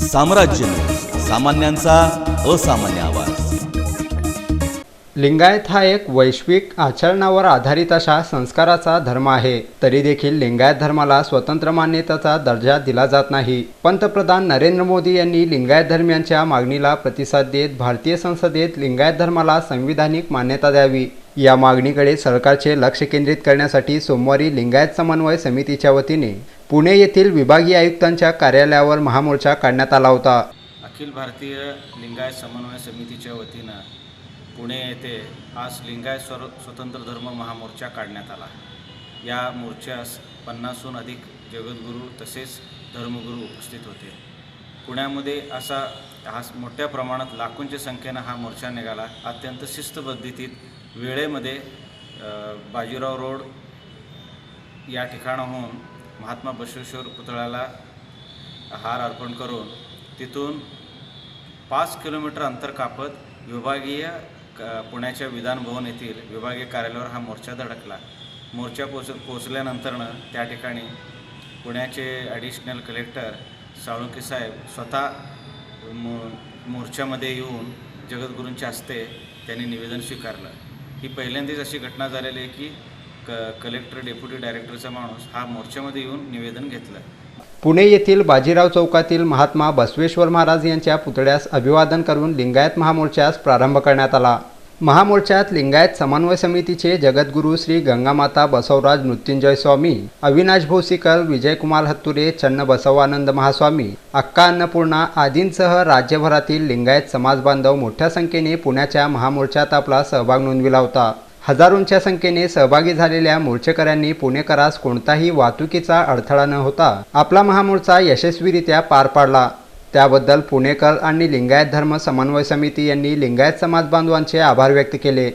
साम्राज्य न्यूज, सामान्यांचा असामान्य आवाज। लिंगायत हा एक वैश्विक आचरणावर आधारित अशा संस्काराचा धर्म आहे। तरी देखील लिंगायत धर्माला स्वतंत्र मान्यतेचा दर्जा दिला जात नाही। पंतप्रधान नरेंद्र मोदी यांनी लिंगायत धर्मियांच्या मागणीला प्रतिसाद देत भारतीय संसदेत लिंगायत धर्माला संविधानिक मान्यता द्यावी या मागणीकडे सरकारचे लक्ष केंद्रित करण्यासाठी सोमवारी लिंगायत समन्वय समितीच्या वतीने पुणे येथील विभागीय आयुक्तांच्या कार्यालयावर महामोर्चा काढण्यात आला होता। अखिल भारतीय लिंगायत समन्वय समितीच्या वतीनं पुणे येथे आज लिंगायत स्वतंत्र धर्म महामोर्चा काढण्यात आला। या मोर्चास 50हून अधिक जगद्गुरू तसेच धर्मगुरू उपस्थित होते। पुण्यामध्ये असा मोठ्या प्रमाणात लाखोंच्या संख्येनं हा मोर्चा निघाला। अत्यंत शिस्तबद्धतीत वेळेमध्ये बाजीराव रोड या ठिकाणाहून महात्मा बसवेश्वर पुतळ्याला हार अर्पण करून तिथून 5 किलोमीटर अंतर कापत विभागीय पुण्याच्या विधान भवन येथील विभागीय कार्यालयावर हा मोर्चा धडकला। मोर्चा पोचल्यानंतरनं त्या ठिकाणी पुण्याचे ॲडिशनल कलेक्टर साळुंके साहेब स्वतः मोर्चामध्ये येऊन जगद्गुरूंच्या हस्ते त्यांनी निवेदन स्वीकारलं। ही पहिल्यांदाच अशी घटना झालेली आहे की कलेक्टर डेप्युटी डायरेक्टरचा माणूस हा मोर्चामध्ये येऊन निवेदन घेतलं। पुणे येथील बाजीराव चौकातील महात्मा बसवेश्वर महाराज यांच्या पुतळ्यास अभिवादन करून लिंगायत महामोर्चास प्रारंभ करण्यात आला। महामोर्चात लिंगायत समन्वय समितीचे जगद्गुरू श्री गंगामाता बसवराज मृत्युंजय स्वामी, अविनाश भोसीकर, विजयकुमार हत्तुरे, चन्न बसवानंद महास्वामी, अक्का अन्नपूर्णा आदींसह राज्यभरातील लिंगायत समाज बांधव मोठ्या संख्येने पुण्याच्या महामोर्चात आपला सहभाग नोंदविला होता। हजारोंच्या संख्येने सहभागी झालेल्या मोर्चेकऱ्यांनी पुणेकरास कोणताही वाहतुकीचा अडथळा न होता आपला महामोर्चा यशस्वीरित्या पार पाडला। त्याबद्दल पुणेकर आणि लिंगायत धर्म समन्वय समिती यांनी लिंगायत समाज बांधवांचे आभार व्यक्त केले।